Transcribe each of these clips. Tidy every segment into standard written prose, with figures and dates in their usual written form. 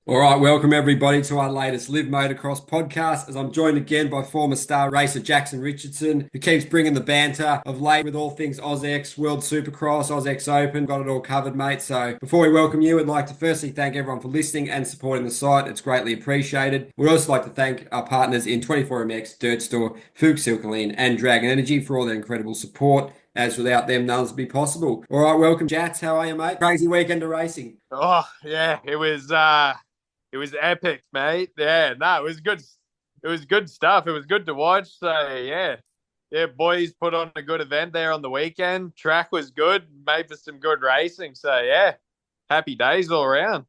All right, welcome everybody to our latest Live Motocross podcast. As I'm joined again by former star racer Jackson Richardson, who keeps bringing the banter of late with all things AUSX, World Supercross, AUSX Open. Got it all covered, mate. So before we welcome you, I'd like to firstly thank everyone for listening and supporting the site. It's greatly appreciated. We'd also like to thank our partners in 24MX, Dirt Store, Fuchs Silkaline, and Dragon Energy for all their incredible support. As without them, none would be possible. All right, welcome, Jats. How are you, mate? Crazy weekend of racing. Oh yeah, it was epic, mate. Yeah, no, it was good. It was good stuff. It was good to watch. So yeah, boys put on a good event there on the weekend. Track was good, made for some good racing. So yeah, happy days all around.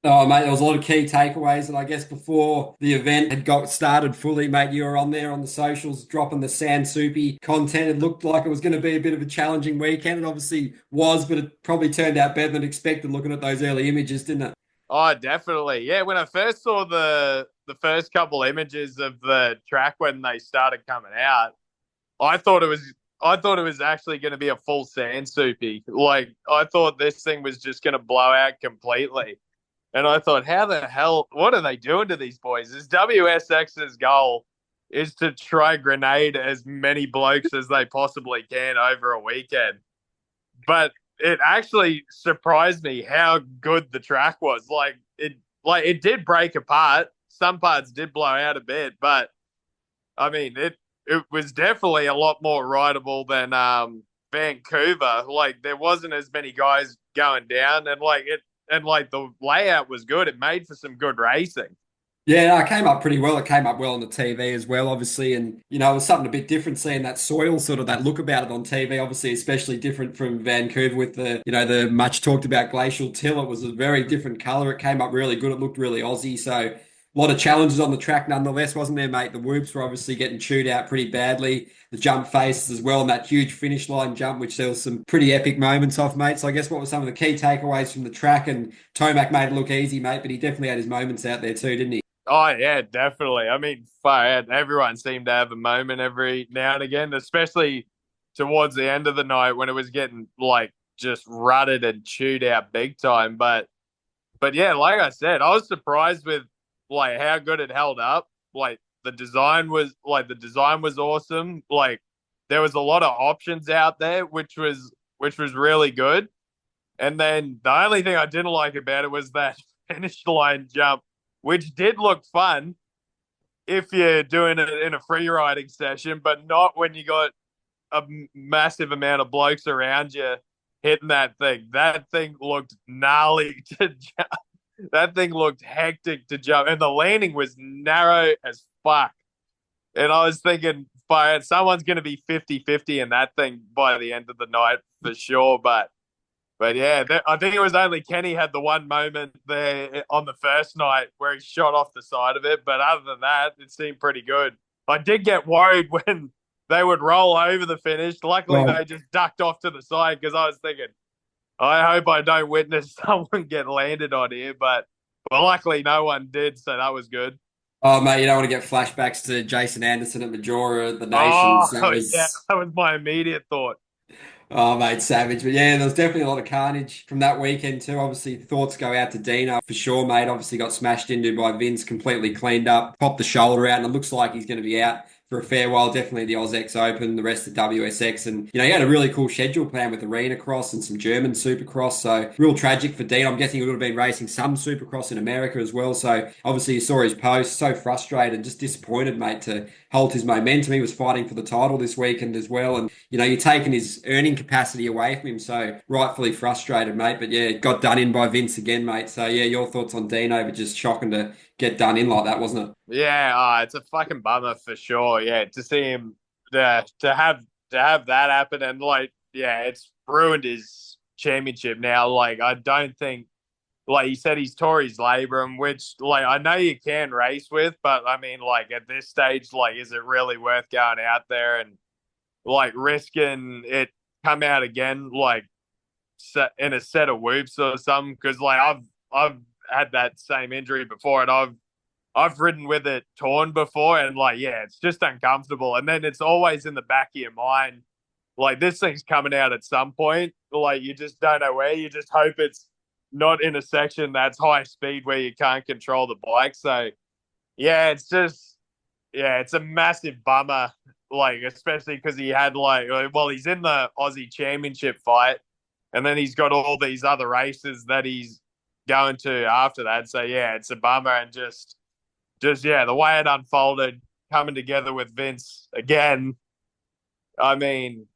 Oh, mate, there was a lot of key takeaways. And I guess before the event had got started fully, mate, you were on there on the socials dropping the Sand Soupy content. It looked like it was going to be a bit of a challenging weekend. It obviously was, but it probably turned out better than expected looking at those early images, didn't it? Oh, definitely. Yeah, when I first saw the first couple images of the track when they started coming out, I thought it was I thought it was actually going to be a full sand soupy. Like I thought this thing was just going to blow out completely. And I thought, how the hell, what are they doing to these boys? Is WSX's goal is to try grenade as many blokes as they possibly can over a weekend. But it actually surprised me how good the track was. Like it did break apart. Some parts did blow out a bit, but I mean it was definitely a lot more rideable than Vancouver. Like there wasn't as many guys going down, and like the layout was good. It made for some good racing. Yeah, no, it came up pretty well. It came up well on the TV as well, obviously. And, it was something a bit different seeing that soil, sort of that look about it on TV, obviously, especially different from Vancouver with the much talked about glacial till. It was a very different color. It came up really good. It looked really Aussie. So, a lot of challenges on the track nonetheless, wasn't there, mate? The whoops were obviously getting chewed out pretty badly. The jump faces as well, and that huge finish line jump, which there was some pretty epic moments off, mate. So I guess what were some of the key takeaways from the track? And Tomac made it look easy, mate, but he definitely had his moments out there too, didn't he? Oh yeah, definitely. I mean, far out. Everyone seemed to have a moment every now and again, especially towards the end of the night when it was getting like just rutted and chewed out big time. But yeah, like I said, I was surprised with like how good it held up. Like the design was awesome. Like there was a lot of options out there, which was really good. And then the only thing I didn't like about it was that finish line jump, which did look fun if you're doing it in a free riding session, but not when you got a massive amount of blokes around you hitting that thing. That thing looked gnarly to jump. That thing looked hectic to jump, and the landing was narrow as fuck. And I was thinking, fire, someone's going to be 50-50 in that thing by the end of the night for sure. But yeah, I think it was only Kenny had the one moment there on the first night where he shot off the side of it. But other than that, it seemed pretty good. I did get worried when they would roll over the finish. Luckily, Well, they just ducked off to the side because I was thinking, I hope I don't witness someone get landed on here. But luckily, no one did. So that was good. oh, mate, you don't want to get flashbacks to Jason Anderson at Majora, the Oh, Nations. That yeah, was, that was my immediate thought. oh, mate, savage. But yeah, there was definitely a lot of carnage from that weekend, too. Obviously, thoughts go out to Dino for sure, mate. Obviously, got smashed into by Vince, completely cleaned up, popped the shoulder out, and it looks like he's going to be out for a fair while. Definitely the AUSX Open, the rest of WSX. And, he had a really cool schedule plan with Arena Cross and some German Supercross. So, real tragic for Dean. I'm guessing he would have been racing some Supercross in America as well. So, obviously, you saw his post. So frustrated, just disappointed, mate, to halt his momentum. He was fighting for the title this weekend as well. And, you're taking his earning capacity away from him. So, rightfully frustrated, mate. But yeah, got done in by Vince again, mate. So, yeah, your thoughts on Dino, but just shocking to get done in like that, wasn't it? Yeah, it's a fucking bummer for sure. Yeah, to see him to have that happen and like yeah, it's ruined his championship now. Like I don't think like he said he's tore his labrum, which like I know you can race with, but I mean like at this stage, like is it really worth going out there and like risking it come out again like in a set of whoops or something? Because like I've had that same injury before and I've ridden with it torn before, and like, yeah, it's just uncomfortable. And then it's always in the back of your mind, like this thing's coming out at some point. Like you just don't know where. You just hope it's not in a section that's high speed where you can't control the bike. So yeah, it's a massive bummer. Like, especially because he had he's in the Aussie Championship fight, and then he's got all these other races that he's going to after that. So yeah, it's a bummer, and just yeah, the way it unfolded, coming together with Vince again. I mean,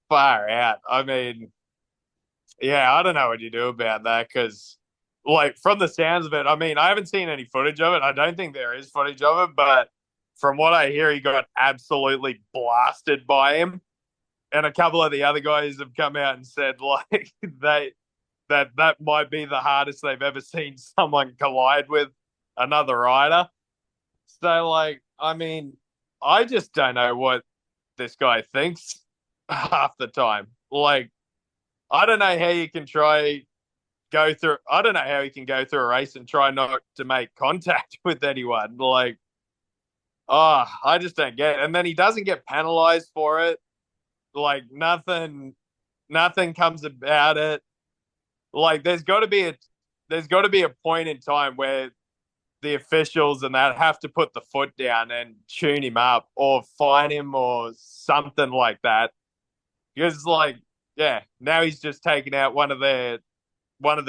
far out. I mean, yeah, I don't know what you do about that because, like, from the sounds of it, I mean, I haven't seen any footage of it. I don't think there is footage of it, but from what I hear, he got absolutely blasted by him. And a couple of the other guys have come out and said, like, that might be the hardest they've ever seen someone collide with another rider. So, like, I mean, I just don't know what this guy thinks half the time. Like, I don't know how you can I don't know how he can go through a race and try not to make contact with anyone. Like, I just don't get it. And then he doesn't get penalized for it. Like, nothing comes about it. Like, there's got to be a point in time where the officials and that have to put the foot down and tune him up or fine him or something like that. Because, like, yeah, now he's just taken out one of the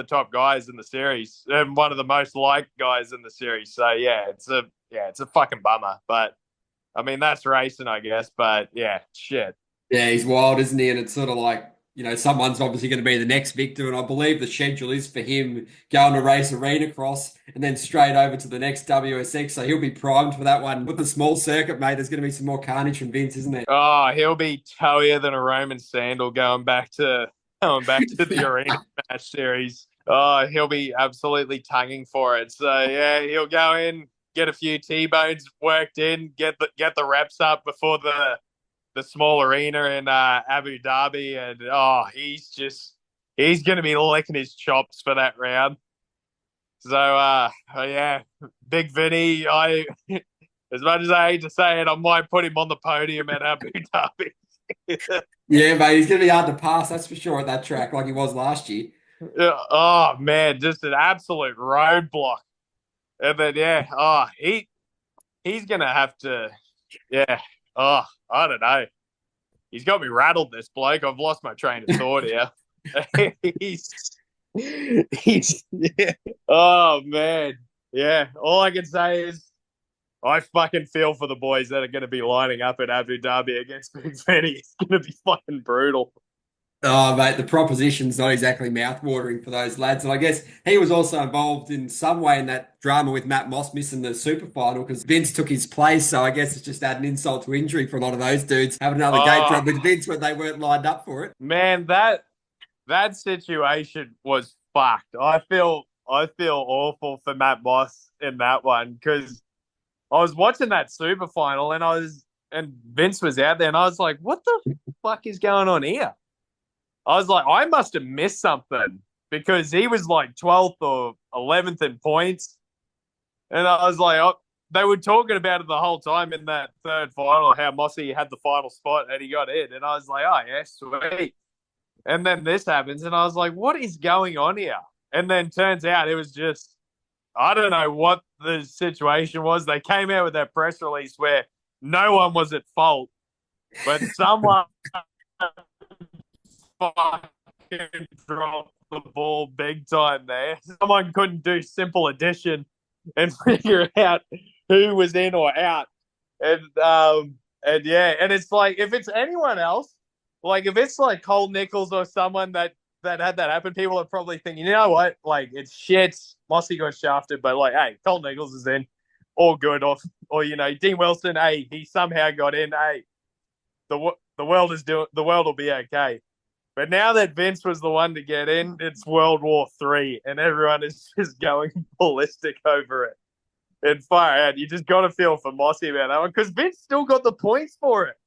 top guys in the series and one of the most liked guys in the series. So yeah, it's a fucking bummer. But I mean, that's racing, I guess. But yeah, shit. Yeah, he's wild, isn't he? And it's sort of like, someone's obviously going to be the next victor. And I believe the schedule is for him going to race Arena Cross and then straight over to the next WSX. So he'll be primed for that one. With the small circuit, mate, there's going to be some more carnage from Vince, isn't there? Oh, he'll be towier than a Roman sandal going back to the Arena Match series. Oh, he'll be absolutely tonguing for it. So yeah, he'll go in, get a few T-bones worked in, get the reps up before the small arena in Abu Dhabi, and he's going to be licking his chops for that round. So yeah, Big Vinny, as much as I hate to say it, I might put him on the podium at Abu Dhabi. Yeah, mate, he's going to be hard to pass, that's for sure, at that track, like he was last year. Oh man, just an absolute roadblock. And then yeah, he's gonna have to, yeah. I don't know. He's got me rattled, this bloke. I've lost my train of thought here. he's yeah. Oh man, yeah. All I can say is I fucking feel for the boys that are going to be lining up at Abu Dhabi against Big Fenny. It's going to be fucking brutal. Oh, mate, the proposition's not exactly mouth-watering for those lads. And I guess he was also involved in some way in that drama with Matt Moss missing the super final because Vince took his place. So I guess it's just adding insult to injury for a lot of those dudes having another gate drop with Vince when they weren't lined up for it. Man, that situation was fucked. I feel awful for Matt Moss in that one because I was watching that super final and Vince was out there and I was like, what the fuck is going on here? I was like, I must have missed something because he was like 12th or 11th in points. And I was like, they were talking about it the whole time in that third final, how Mossy had the final spot and he got in. And I was like, oh, yeah, sweet. And then this happens. And I was like, what is going on here? And then turns out it was just, I don't know what the situation was. They came out with that press release where no one was at fault, but someone fucking dropped the ball big time there. Someone couldn't do simple addition and figure out who was in or out. And yeah, and it's like if it's anyone else, like if it's like Cole Nichols or someone that had that happen, people are probably thinking, you know what, like it's shit. Mossy got shafted, but like, hey, Cole Nichols is in, all good. Or Dean Wilson, hey, he somehow got in. Hey, the world will be okay. But now that Vince was the one to get in, it's World War III, and everyone is just going ballistic over it. And far out, you just got to feel for Mossy about that one because Vince still got the points for it.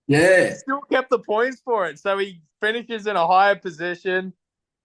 Yeah. He still kept the points for it. So he finishes in a higher position,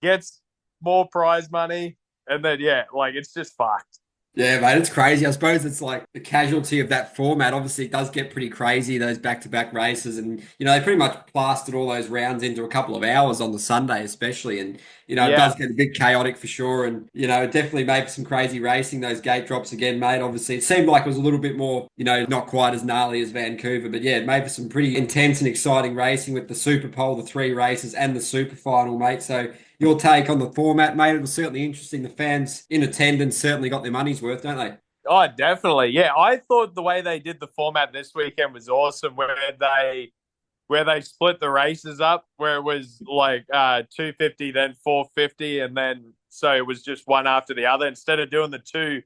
gets more prize money, and then, yeah, like it's just fucked. Yeah, mate, it's crazy. I suppose it's like the casualty of that format. Obviously, it does get pretty crazy, those back-to-back races. And, they pretty much plastered all those rounds into a couple of hours on the Sunday, especially. And, it Yeah, does get a bit chaotic for sure. And, it definitely made for some crazy racing, those gate drops again, mate. Obviously, it seemed like it was a little bit more, not quite as gnarly as Vancouver. But yeah, it made for some pretty intense and exciting racing with the Super Pole, the three races, and the Super Final, mate. So, your take on the format, mate. It was certainly interesting. The fans in attendance certainly got their money's worth, don't they? oh, definitely. Yeah, I thought the way they did the format this weekend was awesome, where they split the races up, where it was like 250, then 450, and then so it was just one after the other instead of doing the two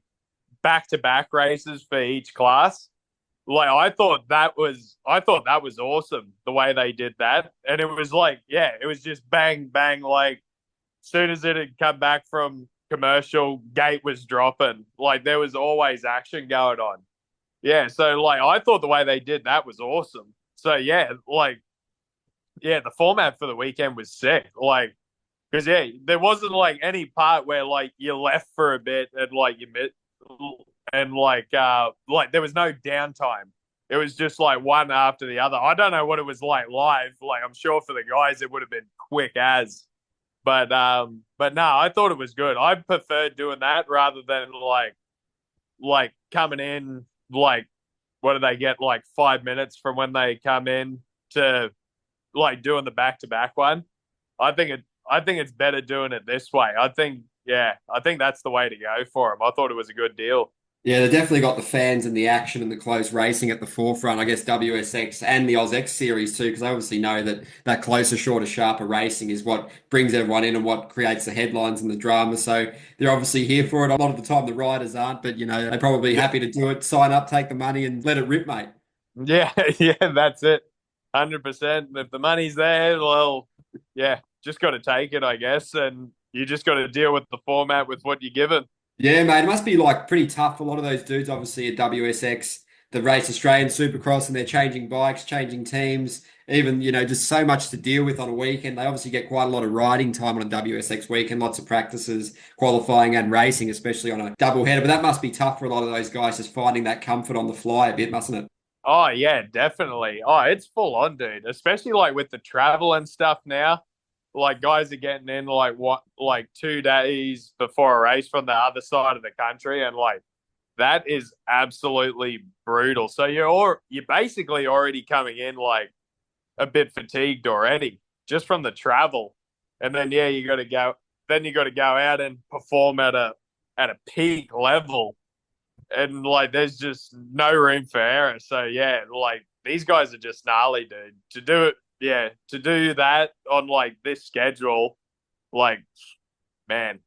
back-to-back races for each class. Like I thought that was awesome the way they did that, and it was like it was just bang bang. Like soon as it had come back from commercial, gate was dropping. Like there was always action going on. Yeah, so like I thought the way they did that was awesome. So the format for the weekend was sick. Like because there wasn't like any part where like you left for a bit and like you missed and like there was no downtime. It was just like one after the other. I don't know what it was like live. Like I'm sure for the guys it would have been quick as. But no, I thought it was good. I preferred doing that rather than like coming in like what do they get like 5 minutes from when they come in to like doing the back to back one. I think it's better doing it this way. I think that's the way to go for them. I thought it was a good deal. Yeah, they definitely got the fans and the action and the close racing at the forefront. I guess WSX and the AUSX series too, because I obviously know that that closer, shorter, sharper racing is what brings everyone in and what creates the headlines and the drama. So they're obviously here for it. A lot of the time the riders aren't, but they're probably Yeah, happy to do it. Sign up, take the money, and let it rip, mate. yeah, yeah. That's it. 100%. If the money's there, well, yeah, just got to take it, I guess, and you just got to deal with the format with what you're given. Yeah, mate, it must be like pretty tough for a lot of those dudes, obviously at WSX, the Race Australian Supercross, and they're changing bikes, changing teams, even, just so much to deal with on a weekend. They obviously get quite a lot of riding time on a WSX weekend, lots of practices, qualifying and racing, especially on a double header. But that must be tough for a lot of those guys, just finding that comfort on the fly a bit, mustn't it? Oh yeah, definitely. Oh, it's full on, dude. Especially like with the travel and stuff now. Like guys are getting in like 2 days before a race from the other side of the country, and like that is absolutely brutal. So you're basically already coming in like a bit fatigued already just from the travel, and then you got to go. Then you got to go out and perform at a peak level, and like there's just no room for error. So like these guys are just gnarly, dude. To do it, to do that on like this schedule, like man,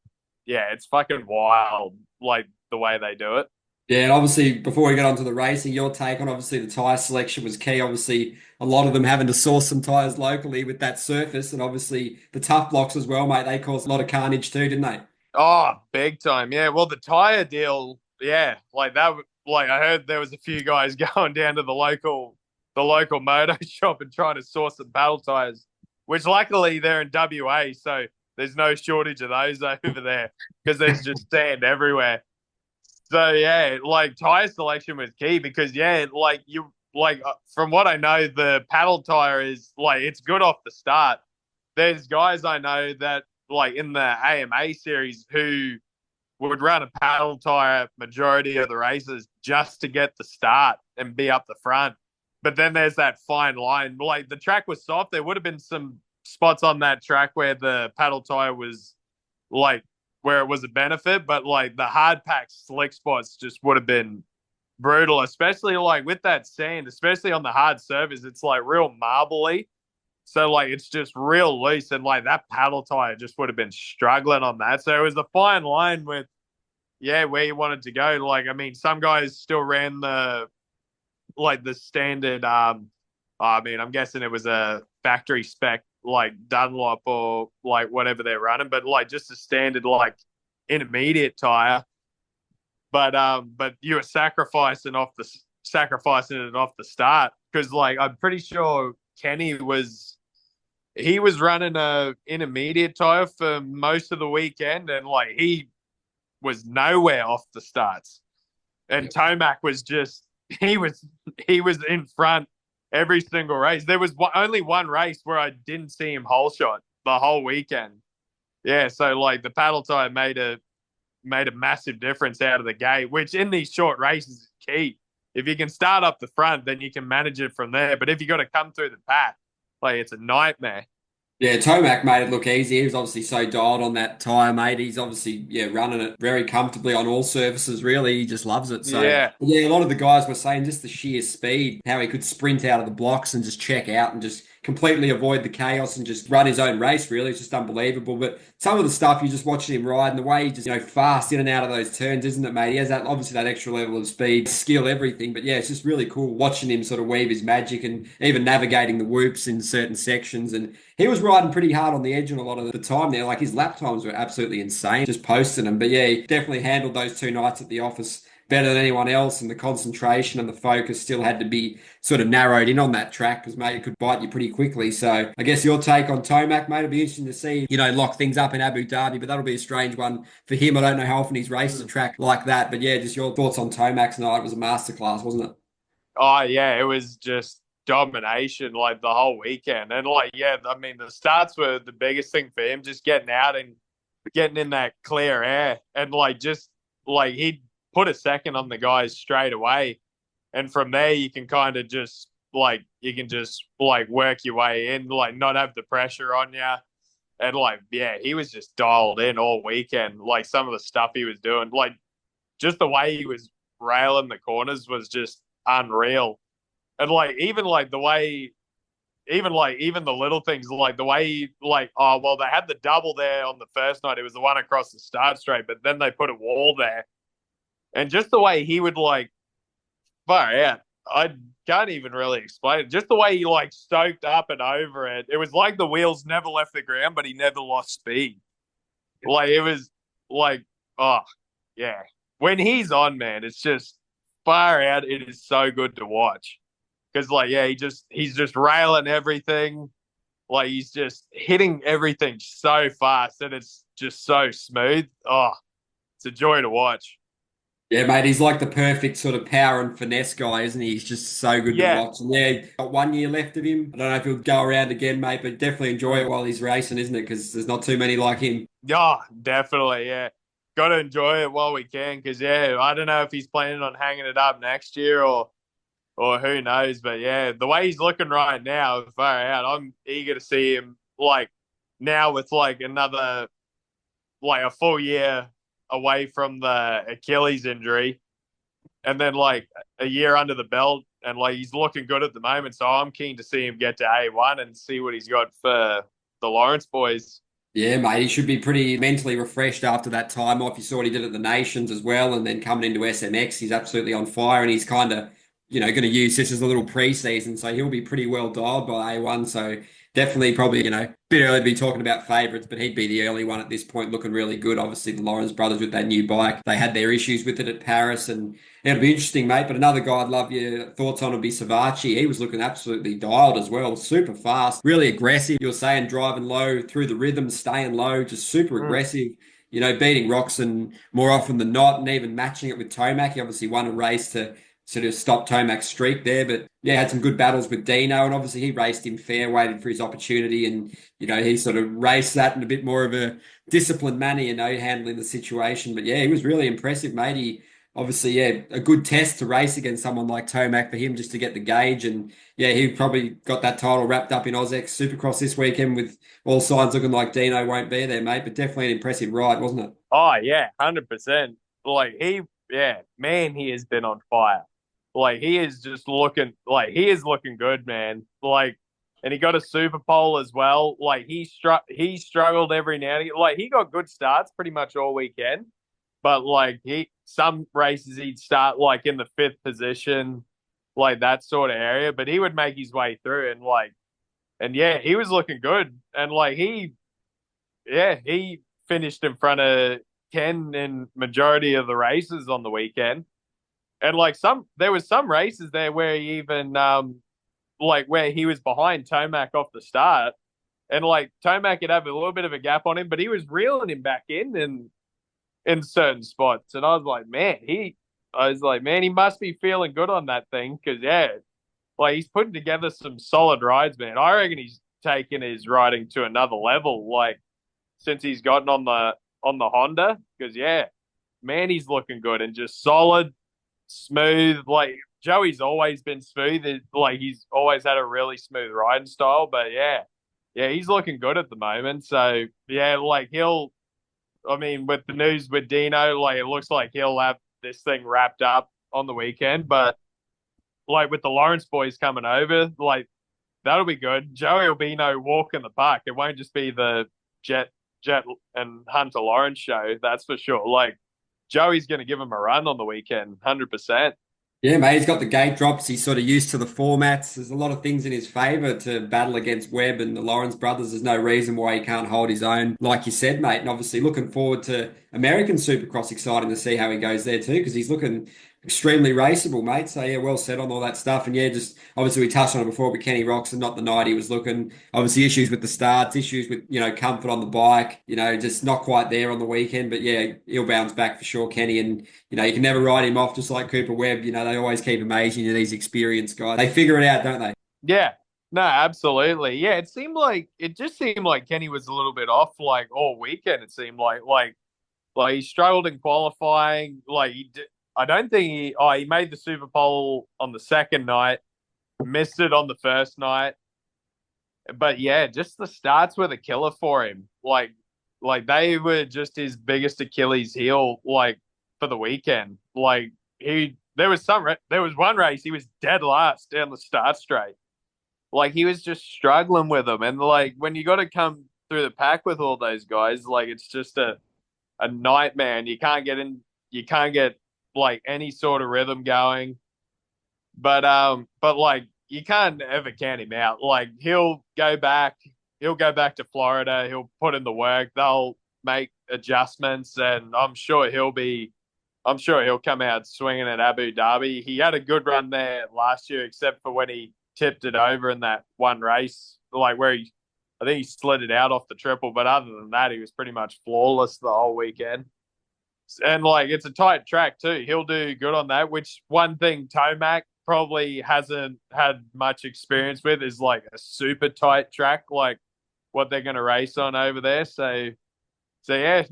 it's fucking wild. Like the way they do it. Yeah, and obviously, before we get on to the racing, your take on obviously the tyre selection was key. Obviously, a lot of them having to source some tyres locally with that surface, and obviously the tough blocks as well, mate. They caused a lot of carnage too, didn't they? Oh, big time. Yeah. Well, the tire deal, like that. Like I heard there was a few guys going down to the local moto shop and trying to source some battle tires, which luckily they're in WA, so there's no shortage of those over there because there's just sand everywhere. So like tire selection was key because like you like from what I know, the paddle tire is like it's good off the start. There's guys I know that like in the AMA series who would run a paddle tire majority of the races just to get the start and be up the front. But then there's that fine line. Like the track was soft. There would have been some spots on that track where the paddle tire was like where it was a benefit, but like the hard pack slick spots just would have been brutal, especially like with that sand, especially on the hard surface. It's like real marbly. So like it's just real loose, and like that paddle tire just would have been struggling on that. So it was the fine line with where you wanted to go. Like I mean, some guys still ran the standard. I mean, I'm guessing it was a factory spec like Dunlop or like whatever they're running, but like just a standard like intermediate tire. But you were sacrificing it off the start because like I'm pretty sure Kenny was running a intermediate tire for most of the weekend, and like was nowhere off the starts, and Tomac was just he was in front every single race. There was only one race where I didn't see him whole shot the whole weekend. Yeah, so like the paddle tire made a massive difference out of the gate, which in these short races is key. If you can start up the front, then you can manage it from there. But if you got to come through the pack, like it's a nightmare. Yeah, Tomac made it look easy. He was obviously so dialed on that tyre, mate. He's obviously, running it very comfortably on all surfaces, really. He just loves it. So, Yeah, yeah, a lot of the guys were saying just the sheer speed, how he could sprint out of the blocks and just check out and just completely avoid the chaos and just run his own race, really. It's just unbelievable. But some of the stuff, you're just watching him ride and the way he just, fast in and out of those turns, isn't it, mate? He has that, obviously, that extra level of speed, skill, everything. But yeah, it's just really cool watching him sort of weave his magic and even navigating the whoops in certain sections. And he was riding pretty hard on the edge on a lot of the time there. Like his lap times were absolutely insane, just posting them. But yeah, he definitely handled those 2 nights at the office better than anyone else. And the concentration and the focus still had to be sort of narrowed in on that track because, mate, it could bite you pretty quickly. So I guess your take on Tomac, mate, it'll be interesting to see, lock things up in Abu Dhabi. But that'll be a strange one for him. I don't know how often he's raced a track like that. But yeah, just your thoughts on Tomac's night. It was a masterclass, wasn't it? oh yeah, it was just domination like the whole weekend. And like, yeah, I mean, the starts were the biggest thing for him, just getting out and getting in that clear air. And like, just like he'd put a second on the guys straight away. And from there, you can kind of just like, work your way in, like not have the pressure on you. And like, yeah, he was just dialed in all weekend. Like some of the stuff he was doing, like just the way he was railing the corners was just unreal. And like even like the way even the little things like the way like oh well they had the double there on the first night, it was the one across the start straight, but then they put a wall there. And just the way he would like far out, I can't even really explain it. Just the way he like stoked up and over it. It was like the wheels never left the ground, but he never lost speed. Like it was like, oh yeah. When he's on, man, it's just far out. It is so good to watch. Because like, yeah, he's just railing everything. Like he's just hitting everything so fast and it's just so smooth. Oh, it's a joy to watch. Yeah, mate, he's like the perfect sort of power and finesse guy, isn't he? He's just so good to Yeah. watch. And yeah, got 1 year left of him. I don't know if he'll go around again, mate, but definitely enjoy it while he's racing, isn't it? Because there's not too many like him. Yeah, definitely. Yeah. Got to enjoy it while we can. Because, yeah, I don't know if he's planning on hanging it up next year or who knows. But, yeah, the way he's looking right now, far out, I'm eager to see him, like, now with, like, another, like, a full year away from the Achilles injury and then like a year under the belt and like he's looking good at the moment. So I'm keen to see him get to A1 and see what he's got for the Lawrence boys. Yeah, mate, he should be pretty mentally refreshed after that time off. You saw what he did at the Nations as well, and then coming into SMX, he's absolutely on fire, and he's kind of, going to use this as a little preseason, so he'll be pretty well dialed by A1. So definitely, probably, a bit early to be talking about favourites, but he'd be the early one at this point, looking really good. Obviously, the Lawrence brothers with that new bike, they had their issues with it at Paris, and it'll be interesting, mate. But another guy I'd love your thoughts on would be Savachi. He was looking absolutely dialed as well, super fast, really aggressive. You're saying driving low through the rhythm, staying low, just super aggressive. Beating Roxon more often than not, and even matching it with Tomac. He obviously won a race to sort of stop Tomac's streak there, but yeah, had some good battles with Dino, and obviously he raced him fair, waited for his opportunity, and he sort of raced that in a bit more of a disciplined manner, handling the situation. But yeah, he was really impressive, mate. He obviously, yeah, a good test to race against someone like Tomac for him just to get the gauge, and yeah, he probably got that title wrapped up in AUSX Supercross this weekend with all signs looking like Dino won't be there, mate. But definitely an impressive ride, wasn't it? Oh yeah, 100%. Like man, he has been on fire. Like he is just looking like he is looking good, man. Like, and he got a super pole as well. Like he struggled every now and again. Like he got good starts pretty much all weekend, but like some races he'd start like in the fifth position, like that sort of area. But he would make his way through and yeah, he was looking good. And like he finished in front of Ken in majority of the races on the weekend. And like there was some races there where he even like where he was behind Tomac off the start, and like Tomac could have a little bit of a gap on him, but he was reeling him back in, and in certain spots. And I was like, man, he must be feeling good on that thing because, yeah, like he's putting together some solid rides, man. I reckon he's taken his riding to another level, like since he's gotten on the Honda. Because, yeah, man, he's looking good and just solid, smooth. Like Joey's always been smooth. Like he's always had a really smooth riding style. But yeah, he's looking good at the moment. So yeah, like with the news with Dino, like it looks like he'll have this thing wrapped up on the weekend. But like with the Lawrence boys coming over, like that'll be good. Joey will be no walk in the park. It won't just be the Jet and Hunter Lawrence show. That's for sure. Like Joey's going to give him a run on the weekend, 100%. Yeah, mate, he's got the gate drops. He's sort of used to the formats. There's a lot of things in his favour to battle against Webb and the Lawrence brothers. There's no reason why he can't hold his own, like you said, mate. And obviously looking forward to American Supercross. Exciting to see how he goes there too, because he's looking extremely raceable, mate. So yeah, well said on all that stuff. And yeah, just obviously we touched on it before, but Kenny Roxon, not the night he was looking. Obviously issues with the starts, issues with, comfort on the bike, just not quite there on the weekend. But yeah, he'll bounce back for sure, Kenny. And, you can never write him off, just like Cooper Webb. They always keep amazing to these experienced guys. They figure it out, don't they? Yeah. No, absolutely. Yeah, it just seemed like Kenny was a little bit off like all weekend. It seemed like he struggled in qualifying. Like I don't think he made the Super Bowl on the second night, missed it on the first night. But yeah, just the starts were the killer for him. Like they were just his biggest Achilles heel, like for the weekend. Like there was one race he was dead last down the start straight. Like he was just struggling with them. And like when you got to come through the pack with all those guys, like it's just a nightmare. And you can't get like any sort of rhythm going. But like you can't ever count him out. Like he'll go back to Florida, he'll put in the work, they'll make adjustments, and I'm sure he'll come out swinging at Abu Dhabi. He had a good run there last year, except for when he tipped it over in that one race, like where I think he slid it out off the triple. But other than that, he was pretty much flawless the whole weekend. And like it's a tight track too. He'll do good on that. Which one thing Tomac probably hasn't had much experience with is like a super tight track, like what they're going to race on over there. So yeah,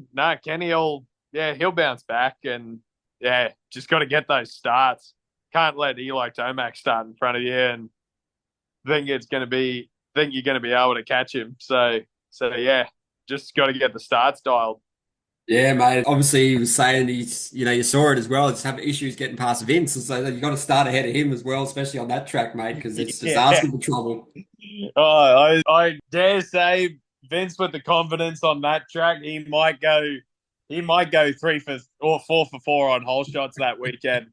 he'll bounce back, and yeah, just got to get those starts. Can't let Eli Tomac start in front of you and think you're going to be able to catch him. So yeah, just got to get the starts dialed. Yeah, mate. Obviously, he was saying you saw it as well. It's having issues getting past Vince, so you got to start ahead of him as well, especially on that track, mate, because it's just asking for trouble. Oh, I dare say Vince with the confidence on that track, he might go 3 for or 4 for 4 on hole shots that weekend.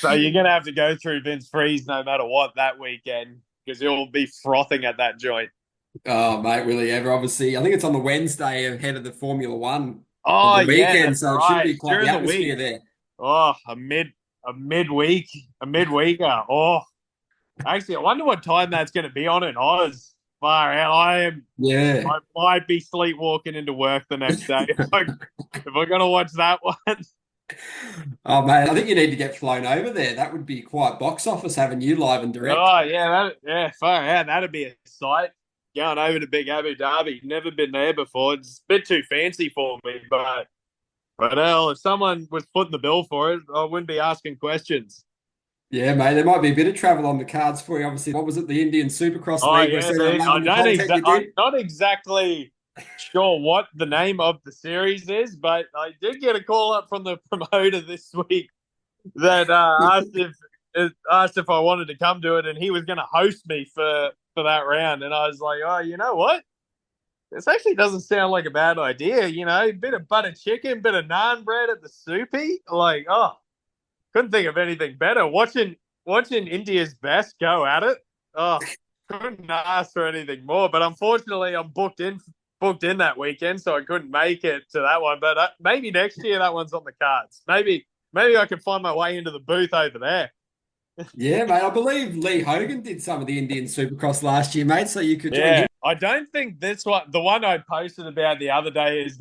So you're gonna have to go through Vince Freeze no matter what that weekend, because he'll be frothing at that joint. Oh, mate, will he ever? Obviously, I think it's on the Wednesday ahead of the Formula One of the weekend, so right. It should be quite during the atmosphere there. Oh, a midweeker. Oh, actually, I wonder what time that's going to be on in Oz. Far out. Yeah. I might be sleepwalking into work the next day if I'm going to watch that one. Oh, mate, I think you need to get flown over there. That would be quite box office having you live and direct. Oh, yeah, far out. That'd be a sight. Going over to Big Abu Dhabi. Never been there before. It's a bit too fancy for me, but hell, if someone was footing the bill for it, I wouldn't be asking questions. Yeah, mate, there might be a bit of travel on the cards for you. Obviously, what was it, the Indian Supercross League? I'm not exactly sure what the name of the series is, but I did get a call up from the promoter this week that asked if I wanted to come to it, and he was going to host me for that round. And I was like, oh, you know what? This actually doesn't sound like a bad idea. A bit of butter chicken, bit of naan bread at the soupy. Like, oh, couldn't think of anything better. Watching India's best go at it. Oh, couldn't ask for anything more. But unfortunately, I'm booked in that weekend, so I couldn't make it to that one. But maybe next year that one's on the cards. Maybe I can find my way into the booth over there. Yeah, mate. I believe Lee Hogan did some of the Indian Supercross last year, mate. So you could join him. I don't think this one, the one I posted about the other day, is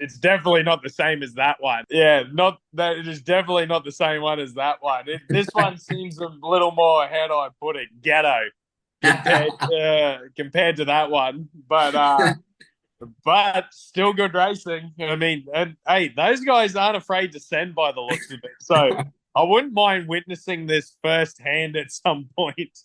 it's definitely not the same as that one. Yeah, not that it is definitely not the same one as that one. This one seems a little more, how do I put it, ghetto compared to that one. But still good racing. I mean, and hey, those guys aren't afraid to send by the looks of it. So I wouldn't mind witnessing this firsthand at some point.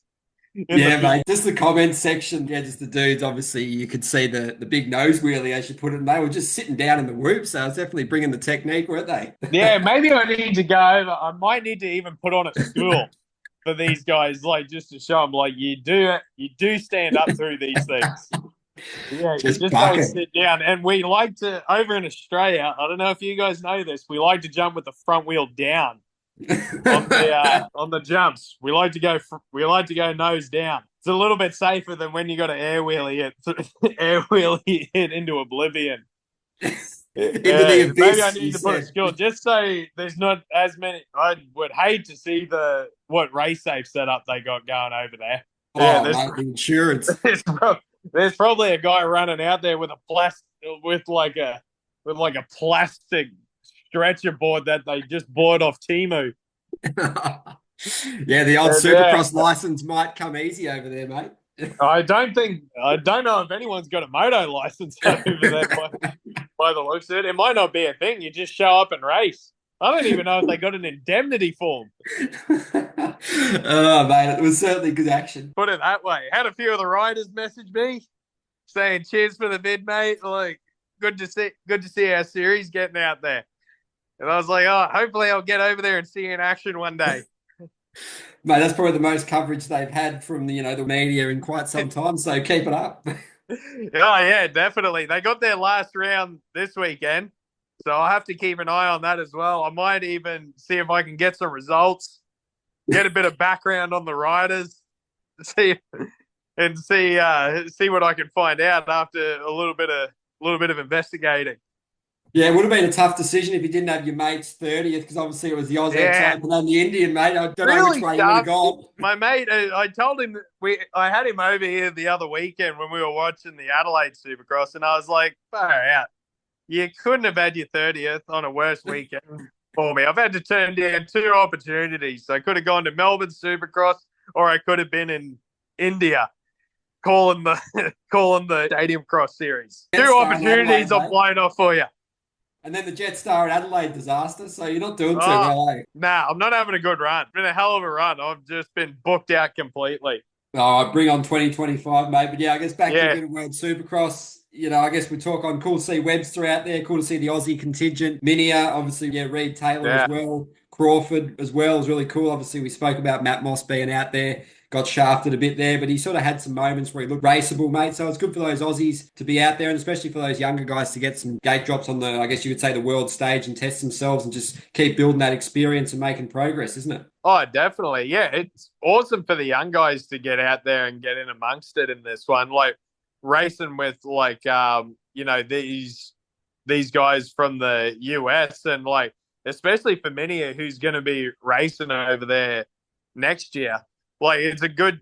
Yeah, mate. Just the comments section. Yeah, just the dudes. Obviously, you could see the big nose wheelie, as you put it, and they were just sitting down in the whoop. So I was definitely bringing the technique, weren't they? Yeah, maybe I need to go over. I might need to even put on a school for these guys, like just to show them, like you do stand up through these things. Yeah, you just don't sit down. And we like to, over in Australia, I don't know if you guys know this, we like to jump with the front wheel down on the jumps. We like to go nose down. It's a little bit safer than when you got to air wheelie it into oblivion. Into the abyss, maybe I need to put a skill just so there's not as many. I would hate to see what race safe setup they got going over there. Oh, mate, the insurance. There's probably a guy running out there with a plastic stretcher board that they just bought off Temu. Yeah, the old Supercross license might come easy over there, mate. I don't know if anyone's got a moto license over there by the looks of it. It might not be a thing. You just show up and race. I don't even know if they got an indemnity form. Oh, mate, it was certainly good action. Put it that way. Had a few of the riders message me saying, "Cheers for the vid, mate. Like, good to see our series getting out there." And I was like, "Oh, hopefully I'll get over there and see you in action one day." Mate, that's probably the most coverage they've had from the media in quite some time. So keep it up. Oh yeah, definitely. They got their last round this weekend. So I'll have to keep an eye on that as well. I might even see if I can get some results, get a bit of background on the riders, see what I can find out after a little bit of investigating. Yeah, it would have been a tough decision if you didn't have your mate's 30th, because obviously it was the AUSX Open and the Indian, mate. I don't know which way you would have gone. My mate, I told him I had him over here the other weekend when we were watching the Adelaide Supercross, and I was like, far out. You couldn't have had your 30th on a worse weekend for me. I've had to turn down 2 opportunities. I could have gone to Melbourne Supercross, or I could have been in India calling the Stadium Cross Series. 2 opportunities I've blown off for you. And then the Jetstar at Adelaide disaster, so you're not doing too well, eh? Nah, I'm not having a good run. It's been a hell of a run. I've just been booked out completely. Oh, bring on 2025, mate. But yeah, I guess back to a bit of World Supercross. I guess we talk on cool to see Webster out there, cool to see the Aussie contingent. Minia, obviously, Reed Taylor as well. Crawford as well is really cool. Obviously, we spoke about Matt Moss being out there, got shafted a bit there, but he sort of had some moments where he looked raceable, mate. So it's good for those Aussies to be out there, and especially for those younger guys to get some gate drops on the, I guess you would say, the world stage and test themselves and just keep building that experience and making progress, isn't it? Oh, definitely. Yeah, it's awesome for the young guys to get out there and get in amongst it in this one. Like, racing with these guys from the US, and like especially for Minia, who's going to be racing over there next year. Like it's a good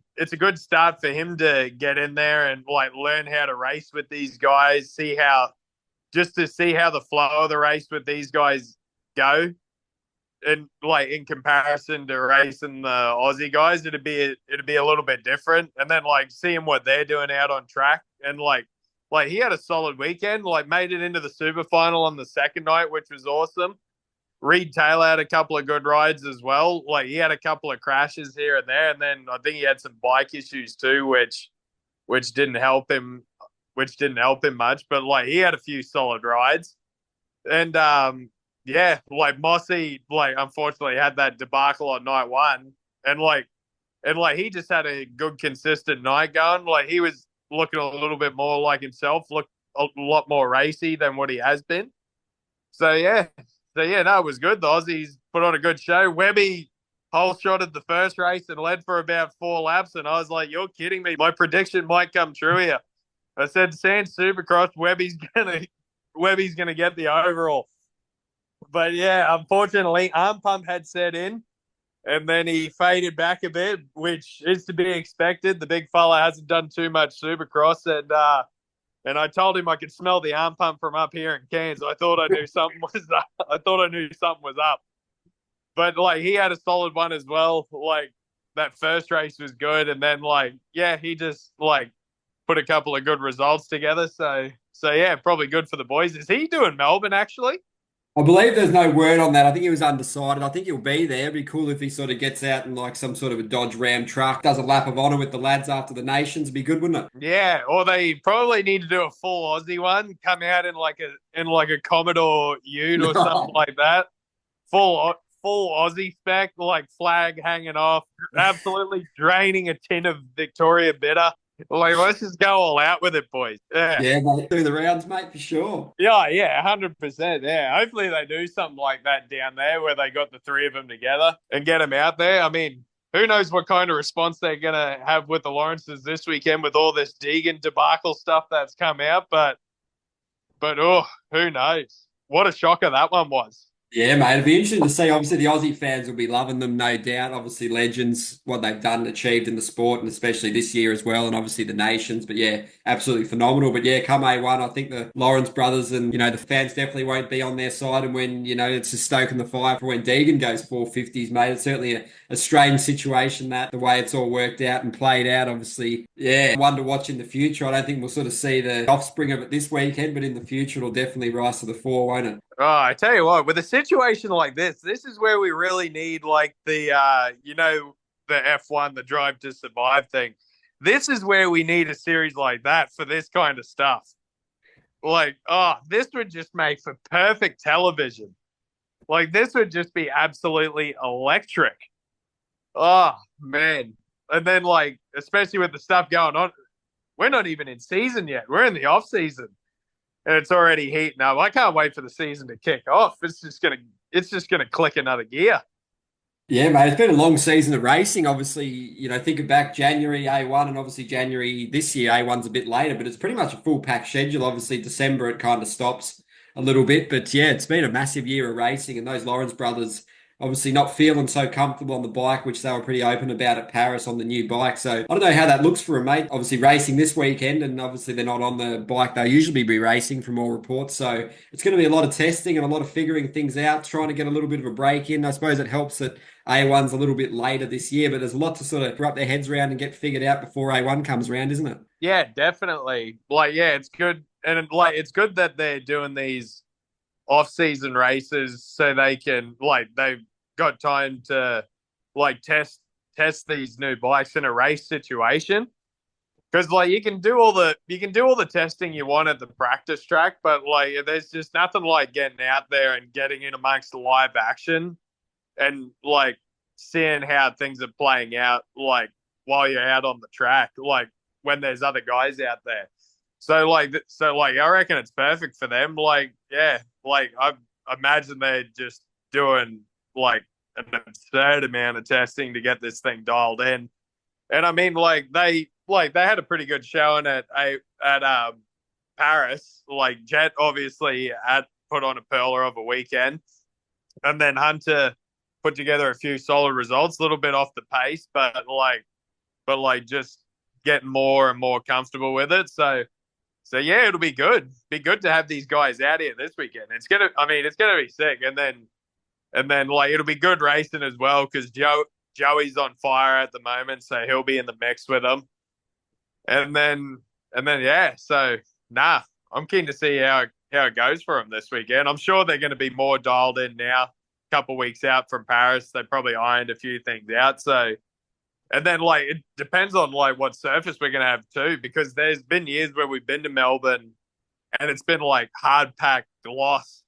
start for him to get in there and like learn how to race with these guys, see how the flow of the race with these guys go. And like in comparison to racing the Aussie guys, it'd be a little bit different. And then like seeing what they're doing out on track, and like he had a solid weekend. Like made it into the super final on the second night, which was awesome. Reed Taylor had a couple of good rides as well. Like he had a couple of crashes here and there, and then I think he had some bike issues too, which didn't help him much. But like he had a few solid rides, and yeah, like Mossy, like unfortunately had that debacle on night one, and he just had a good consistent night going. Like he was looking a little bit more like himself, looked a lot more racy than what he has been. So yeah, no, it was good. The Aussies put on a good show. Webby whole shotted the first race and led for about 4 laps, and I was like, "You're kidding me! My prediction might come true here." I said, "Sands Supercross, Webby's gonna get the overall." But yeah, unfortunately, arm pump had set in, and then he faded back a bit, which is to be expected. The big fella hasn't done too much Supercross, And I told him I could smell the arm pump from up here in Cairns. I thought I knew something was up. I thought I knew something was up. But like he had a solid one as well. Like that first race was good, and then like he just like put a couple of good results together. So yeah, probably good for the boys. Is he doing Melbourne actually? I believe there's no word on that. I think he was undecided. I think he'll be there. It'd be cool if he sort of gets out in like some sort of a Dodge Ram truck, does a lap of honour with the lads after the Nations. It'd be good, wouldn't it? Yeah, or they probably need to do a full Aussie one. Come out in like a Commodore Ute or something like that. Full Aussie spec, like flag hanging off, absolutely draining a tin of Victoria Bitter. Like, let's just go all out with it, boys. Yeah. Yeah, mate. Do the rounds, mate, for sure. Yeah, 100%. Yeah. Hopefully they do something like that down there where they got the three of them together and get them out there. I mean, who knows what kind of response they're going to have with the Lawrences this weekend with all this Deegan debacle stuff that's come out. But oh, who knows? What a shocker that one was. Yeah, mate. It'd be interesting to see. Obviously, the Aussie fans will be loving them, no doubt. Obviously, legends, what they've done and achieved in the sport, and especially this year as well, and obviously the nations. But yeah, absolutely phenomenal. But yeah, come A1, I think the Lawrence brothers and, the fans definitely won't be on their side. And when, it's just stoking the fire for when Deegan goes 450s, mate, it's certainly a strange situation that the way it's all worked out and played out. Obviously, yeah, one to watch in the future. I don't think we'll sort of see the offspring of it this weekend, but in the future, it'll definitely rise to the fore, won't it? Oh, I tell you what, with a situation like this is where we really need like the the F1, the Drive to Survive thing. This is where we need a series like that for this kind of stuff. Like, this would just make for perfect television. Like, this would just be absolutely electric. Oh, man. And then, like, especially with the stuff going on, we're not even in season yet. We're in the off season. And it's already heating up. I can't wait for the season to kick off. It's just gonna click another gear. Yeah, mate, it's been a long season of racing. Obviously, thinking back January A1 and obviously January this year, A1's a bit later, but it's pretty much a full pack schedule. Obviously, December it kind of stops a little bit, but yeah, it's been a massive year of racing, and those Lawrence brothers obviously not feeling so comfortable on the bike, which they were pretty open about at Paris on the new bike. So I don't know how that looks for them, mate. Obviously racing this weekend, and obviously they're not on the bike they'll usually be racing from all reports. So it's going to be a lot of testing and a lot of figuring things out, trying to get a little bit of a break in. I suppose it helps that A1's a little bit later this year, but there's a lot to sort of wrap their heads around and get figured out before A1 comes around, isn't it? Yeah, definitely. Like, yeah, it's good. And like, it's good that they're doing these off-season races so they can, like, they've got time to like test these new bikes in a race situation, because like you can do all the testing you want at the practice track, but like there's just nothing like getting out there and getting in amongst live action and like seeing how things are playing out, like while you're out on the track, like when there's other guys out there. So I reckon it's perfect for them. Like, yeah, like I imagine they're just doing like an absurd amount of testing to get this thing dialed in. And I mean, like they had a pretty good showing at Paris. Like Jet obviously had put on a pearler of a weekend, and then Hunter put together a few solid results, a little bit off the pace, but just getting more and more comfortable with it. So yeah, it'll be good. Be good to have these guys out here this weekend. It's gonna be sick. And then like it'll be good racing as well, because Joey's on fire at the moment, so he'll be in the mix with them. And then yeah, so I'm keen to see how it goes for them this weekend. I'm sure they're going to be more dialed in now. A couple of weeks out from Paris, they probably ironed a few things out. So, and then like it depends on like what surface we're going to have too, because there's been years where we've been to Melbourne and it's been like hard packed gloss.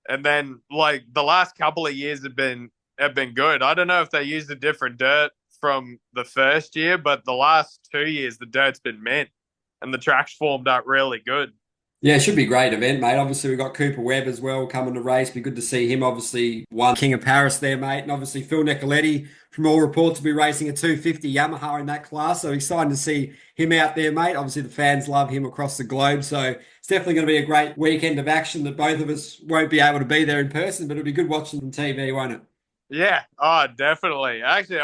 And then like the last couple of years have been good. I don't know if they used a different dirt from the first year, but the last 2 years the dirt's been mint and the track's formed up really good. Yeah, it should be a great event, mate. Obviously, we've got Cooper Webb as well coming to race. Be good to see him. Obviously, won King of Paris there, mate. And obviously, Phil Nicoletti, from all reports, will be racing a 250 Yamaha in that class. So exciting to see him out there, mate. Obviously, the fans love him across the globe. So it's definitely going to be a great weekend of action that both of us won't be able to be there in person, but it'll be good watching on TV, won't it? Yeah, definitely. Actually,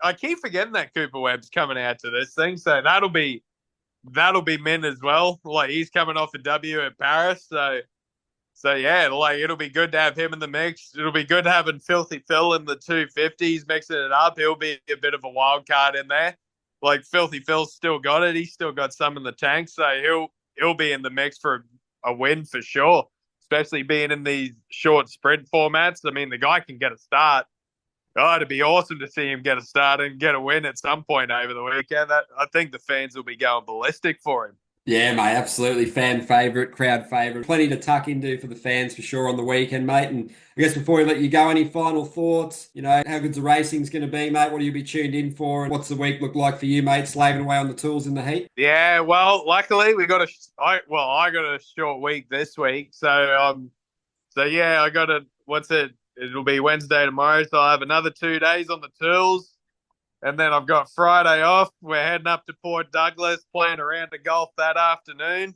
I keep forgetting that Cooper Webb's coming out to this thing. So that'll be that'll be mint as well. Like he's coming off a W at Paris, so yeah, like it'll be good to have him in the mix. It'll be good having Filthy Phil in the 250s mixing it up. He'll be a bit of a wild card in there. Like Filthy Phil's still got it. He's still got some in the tank, so he'll be in the mix for a win for sure. Especially being in these short sprint formats. I mean, the guy can get a start. Oh, it'd be awesome to see him get a start and get a win at some point over the weekend. I think the fans will be going ballistic for him. Yeah, mate, absolutely. Fan favourite, crowd favourite. Plenty to tuck into for the fans for sure on the weekend, mate. And I guess before we let you go, any final thoughts? You know, how good's the racing's going to be, mate? What do you be tuned in for? And what's the week look like for you, mate, slaving away on the tools in the heat? Yeah, well, luckily we got I got a short week this week. So yeah, I got it'll be Wednesday tomorrow. So I'll have another 2 days on the tools. And then I've got Friday off. We're heading up to Port Douglas, playing a round of golf that afternoon.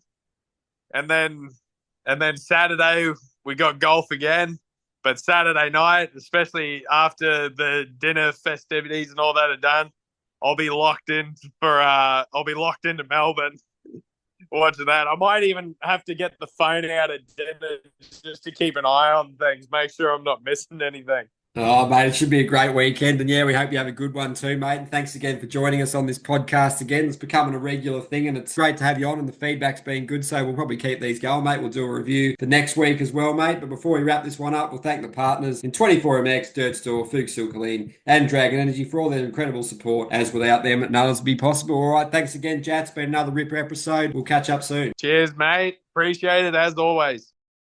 And then Saturday we got golf again. But Saturday night, especially after the dinner festivities and all that are done, I'll be locked into Melbourne watching that. I might even have to get the phone out at dinner just to keep an eye on things, make sure I'm not missing anything. Oh, mate, it should be a great weekend. And yeah, we hope you have a good one too, mate. And thanks again for joining us on this podcast again. It's becoming a regular thing and it's great to have you on and the feedback's been good. So we'll probably keep these going, mate. We'll do a review the next week as well, mate. But before we wrap this one up, we'll thank the partners in 24MX, Dirt Store, Fuchs Silkaleen and Dragon Energy for all their incredible support, as without them, none of this would be possible. All right, thanks again, Jat. It's been another Ripper episode. We'll catch up soon. Cheers, mate. Appreciate it as always.